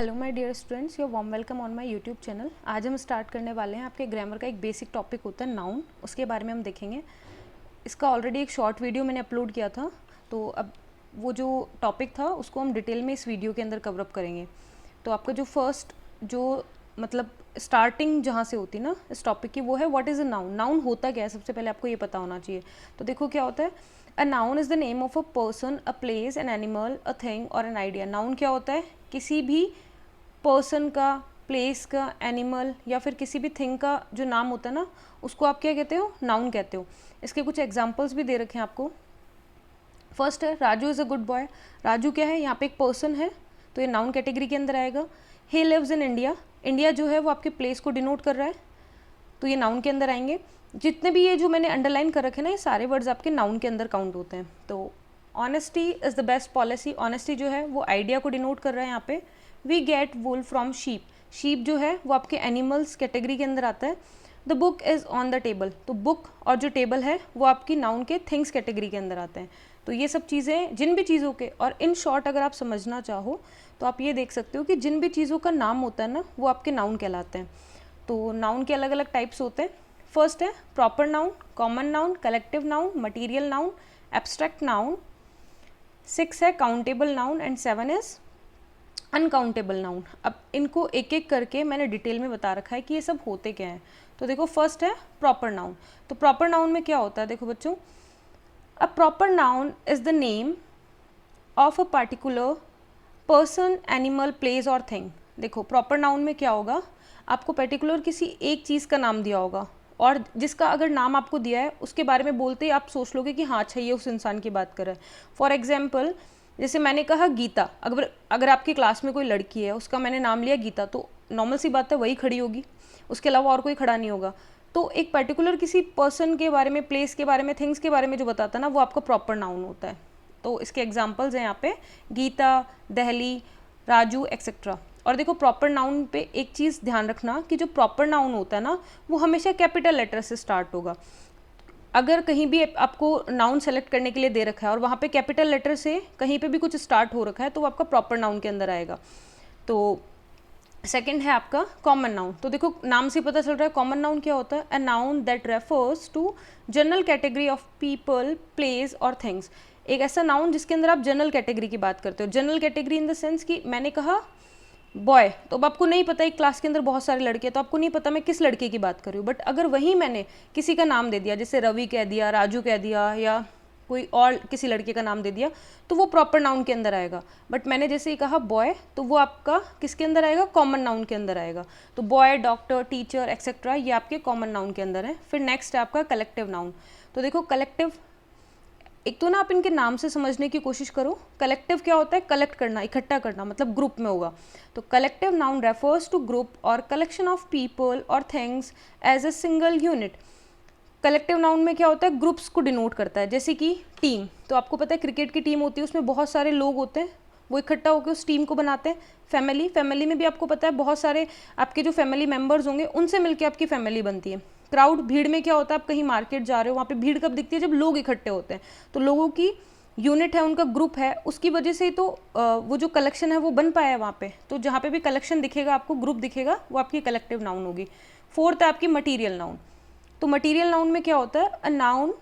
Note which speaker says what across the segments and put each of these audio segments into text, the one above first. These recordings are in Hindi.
Speaker 1: Hello my dear students, your warm welcome on my YouTube channel. आज हम स्टार्ट करने वाले हैं आपके ग्रामर का एक बेसिक टॉपिक होता है नाउन, उसके बारे में हम देखेंगे। इसका ऑलरेडी एक शॉर्ट वीडियो मैंने अपलोड किया था, तो अब वो जो टॉपिक था उसको हम डिटेल में इस वीडियो के अंदर कवर अप करेंगे। तो आपका जो फर्स्ट जो मतलब स्टार्टिंग जहाँ से होती है ना इस टॉपिक की, वो है what is a noun. Noun होता क्या है, सबसे पहले आपको ये पता होना चाहिए। तो देखो क्या होता है, a noun is the name of a person, a place, an animal, a thing और एन आइडिया। नाउन क्या होता है, किसी भी पर्सन का, प्लेस का, एनिमल या फिर किसी भी थिंग का जो नाम होता है ना, उसको आप क्या कहते हो, नाउन कहते हो। इसके कुछ एग्जांपल्स भी दे रखे हैं आपको। फर्स्ट है Raju is a good boy. Raju क्या है, यहाँ पे एक पर्सन है, तो ये नाउन कैटेगरी के अंदर आएगा। He lives in India, India जो है वो आपके प्लेस को डिनोट कर रहा है, तो ये नाउन के अंदर आएंगे। जितने भी ये जो मैंने अंडरलाइन कर रखे ना, ये सारे वर्ड्स आपके नाउन के अंदर काउंट होते हैं। तो honesty is the best policy, honesty जो है वो आइडिया को डिनोट कर रहा है यहाँ पे। We get wool from sheep, sheep जो है वो आपके एनिमल्स कैटेगरी के अंदर आता है। The book is on the table, तो बुक और जो टेबल है वो आपकी नाउन के थिंग्स कैटेगरी के अंदर आते हैं। तो ये सब चीज़ें जिन भी चीज़ों के, और इन शॉर्ट अगर आप समझना चाहो तो आप ये देख सकते हो कि जिन भी चीज़ों का नाम होता है ना, वो आपके नाउन कहलाते हैं। तो नाउन के अलग अलग टाइप्स होते हैं। फर्स्ट है proper noun, common noun, collective noun, material noun, abstract noun. 6 है countable noun and 7 is uncountable noun. अब इनको एक एक करके मैंने डिटेल में बता रखा है कि ये सब होते क्या हैं। तो देखो फर्स्ट है प्रॉपर नाउन। तो प्रॉपर नाउन में क्या होता है, देखो बच्चों, a proper noun is the name of a particular person, animal, place और थिंग। देखो प्रॉपर नाउन में क्या होगा, आपको पर्टिकुलर किसी एक चीज़ का नाम दिया होगा, और जिसका अगर नाम आपको दिया है उसके बारे में बोलते ही आप सोच लोगे कि हाँ अच्छा ये उस इंसान की बात कर रहा है। फॉर एग्जाम्पल, जैसे मैंने कहा गीता, अगर आपकी क्लास में कोई लड़की है, उसका मैंने नाम लिया गीता, तो नॉर्मल सी बात है वही खड़ी होगी, उसके अलावा और कोई खड़ा नहीं होगा। तो एक पर्टिकुलर किसी पर्सन के बारे में, प्लेस के बारे में, थिंग्स के बारे में जो बताता है ना, वो आपका प्रॉपर नाउन होता है। तो इसके एग्जाम्पल्स हैं यहाँ पे गीता, दहली, राजू एक्सेट्रा। और देखो प्रॉपर नाउन पे एक चीज़ ध्यान रखना कि जो प्रॉपर नाउन होता है ना, वो हमेशा कैपिटल लेटर से स्टार्ट होगा। अगर कहीं भी आपको नाउन सेलेक्ट करने के लिए दे रखा है और वहाँ पे कैपिटल लेटर से कहीं पे भी कुछ स्टार्ट हो रखा है, तो वो आपका प्रॉपर नाउन के अंदर आएगा। तो सेकंड है आपका कॉमन नाउन। तो देखो नाम से पता चल रहा है कॉमन नाउन क्या होता है, a noun that refers to general category of people, place और थिंग्स। एक ऐसा नाउन जिसके अंदर आप जनरल कैटेगरी की बात करते हो। General category in the sense कि मैंने कहा बॉय, तो अब आपको नहीं पता, एक क्लास के अंदर बहुत सारे लड़के हैं, तो आपको नहीं पता मैं किस लड़के की बात कर रही हूँ। बट अगर वहीं मैंने किसी का नाम दे दिया, जैसे रवि कह दिया, राजू कह दिया, या कोई और किसी लड़के का नाम दे दिया, तो वो प्रॉपर नाउन के अंदर आएगा। बट मैंने जैसे ही कहा बॉय, तो वो आपका किसके अंदर आएगा, कॉमन नाउन के अंदर आएगा। तो बॉय, डॉक्टर, टीचर एक्सेट्रा, ये आपके कॉमन नाउन के अंदर है। फिर नेक्स्ट है आपका कलेक्टिव नाउन। तो देखो कलेक्टिव, एक तो ना आप इनके नाम से समझने की कोशिश करो। कलेक्टिव क्या होता है, कलेक्ट करना, इकट्ठा करना, मतलब ग्रुप में होगा। तो collective noun refers to group और कलेक्शन ऑफ पीपल और things as a single unit. Collective noun में क्या होता है, ग्रुप्स को डिनोट करता है। जैसे कि टीम, तो आपको पता है क्रिकेट की टीम होती है, उसमें बहुत सारे लोग होते हैं, वो इकट्ठा होकर उस टीम को बनाते हैं। फैमिली, फैमिली में भी आपको पता है बहुत सारे आपके जो फैमिली मेम्बर्स होंगे, उनसे मिलकर आपकी फैमिली बनती है। क्राउड, भीड़ में क्या होता है, आप कहीं मार्केट जा रहे हो, वहाँ पे भीड़ कब दिखती है, जब लोग इकट्ठे होते हैं। तो लोगों की यूनिट है, उनका ग्रुप है, उसकी वजह से ही तो वो जो कलेक्शन है वो बन पाया है वहाँ पे। तो जहाँ पे भी कलेक्शन दिखेगा आपको, ग्रुप दिखेगा, वो आपकी कलेक्टिव नाउन होगी। फोर्थ है आपकी मटीरियल नाउन। तो मटीरियल नाउन में क्या होता है, a noun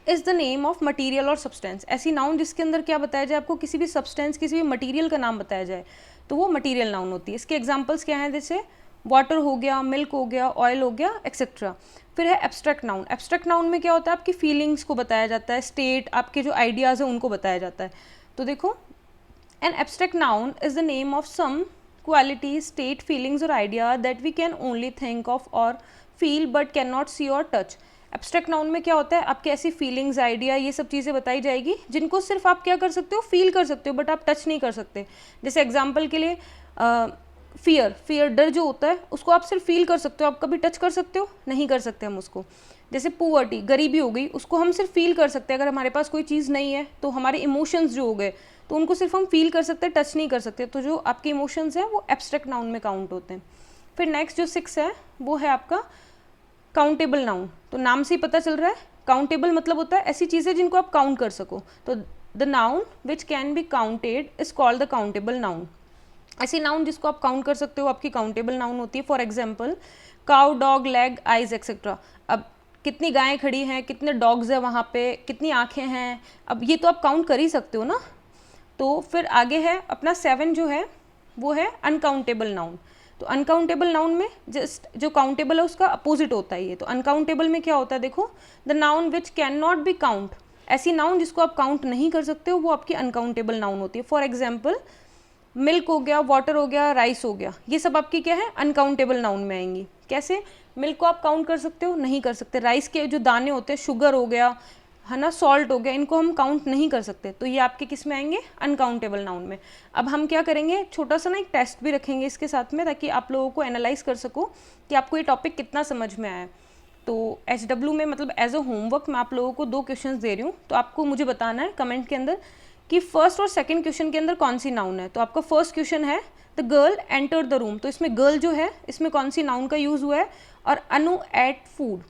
Speaker 1: is the name of material और सब्सटेंस। ऐसी नाउन जिसके अंदर क्या बताया जाए, आपको किसी भी सब्सटेंस, किसी भी मटीरियल का नाम बताया जाए, तो वो मटीरियल नाउन होती है। इसके एग्जांपल्स क्या हैं, जैसे वाटर हो गया, मिल्क हो गया, ऑयल हो गया एक्सेट्रा। फिर है एब्स्ट्रैक्ट नाउन। एब्स्ट्रैक्ट नाउन में क्या होता है, आपकी फीलिंग्स को बताया जाता है, स्टेट, आपके जो आइडियाज़ हैं उनको बताया जाता है। तो देखो, an abstract noun is the name of some quality, state, feelings और idea that we can only think of और feel but can not see और टच। एब्स्ट्रैक्ट नाउन में क्या होता है, आपकी ऐसी फीलिंग्स, आइडिया, ये सब चीज़ें बताई जाएगी जिनको सिर्फ आप क्या कर सकते हो, फील कर सकते हो, बट आप टच नहीं कर सकते। जैसे एग्जाम्पल के लिए फियर, डर जो होता है उसको आप सिर्फ फील कर सकते हो, आप कभी टच कर सकते हो, नहीं कर सकते हम उसको। जैसे पुअर्टी, गरीबी हो गई, उसको हम सिर्फ फील कर सकते हैं। अगर हमारे पास कोई चीज़ नहीं है तो हमारे इमोशंस जो हो गए, तो उनको सिर्फ हम फील कर सकते हैं, टच नहीं कर सकते। तो जो आपके इमोशंस हैं वो एब्स्ट्रैक्ट नाउन में काउंट होते हैं। फिर नेक्स्ट जो 6 है वो है आपका काउंटेबल नाउन। तो नाम से ही पता चल रहा है, काउंटेबल मतलब होता है ऐसी चीज़ें जिनको आप काउंट कर सको। तो the noun which can be counted is called the countable noun. ऐसी नाउन जिसको आप काउंट कर सकते हो आपकी काउंटेबल नाउन होती है। For example cow, dog, leg, eyes etcetera. अब कितनी गायें खड़ी हैं, कितने डॉग्स हैं वहाँ पे, कितनी आँखें हैं, अब ये तो आप काउंट कर ही सकते हो ना। तो फिर आगे है अपना 7 जो है वो है अनकाउंटेबल नाउन। तो अनकाउंटेबल नाउन में जस्ट जो काउंटेबल है उसका अपोजिट होता है ये। तो अनकाउंटेबल में क्या होता है देखो, the noun which can not be count. ऐसी नाउन जिसको आप काउंट नहीं कर सकते हो वो आपकी अनकाउंटेबल नाउन होती है। फॉर एग्जाम्पल मिल्क हो गया, वाटर हो गया, राइस हो गया, ये सब आपकी क्या है अनकाउंटेबल नाउन में आएंगी। कैसे? मिल्क को आप काउंट कर सकते हो? नहीं कर सकते। राइस के जो दाने होते हैं, शुगर हो गया है ना, सॉल्ट हो गया, इनको हम काउंट नहीं कर सकते, तो ये आपके किस में आएंगे? अनकाउंटेबल नाउन में। अब हम क्या करेंगे, छोटा सा ना एक टेस्ट भी रखेंगे इसके साथ में, ताकि आप लोगों को एनालाइज कर सको कि आपको ये टॉपिक कितना समझ में आया। तो HW में मतलब एज अ होमवर्क मैं आप लोगों को 2 क्वेश्चंस दे रही हूँ, तो आपको मुझे बताना है कमेंट के अंदर कि फर्स्ट और सेकंड क्वेश्चन के अंदर कौन सी नाउन है। तो आपका फर्स्ट क्वेश्चन है the girl enter the room. तो इसमें गर्ल जो है इसमें कौन सी नाउन का यूज़ हुआ है, और अनु एट फूड,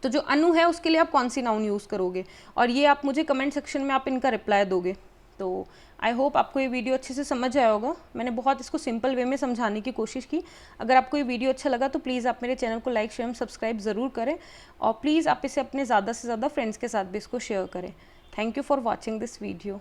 Speaker 1: तो जो अनु है उसके लिए आप कौन सी नाउन यूज़ करोगे, और ये आप मुझे कमेंट सेक्शन में आप इनका रिप्लाई दोगे। तो आई होप आपको ये वीडियो अच्छे से समझ आया होगा। मैंने बहुत इसको सिंपल वे में समझाने की कोशिश की। अगर आपको ये वीडियो अच्छा लगा तो प्लीज़ आप मेरे चैनल को लाइक, शेयर, सब्सक्राइब ज़रूर करें, और प्लीज़ आप इसे अपने ज़्यादा से ज़्यादा फ्रेंड्स के साथ भी इसको शेयर करें। Thank you for watching this video.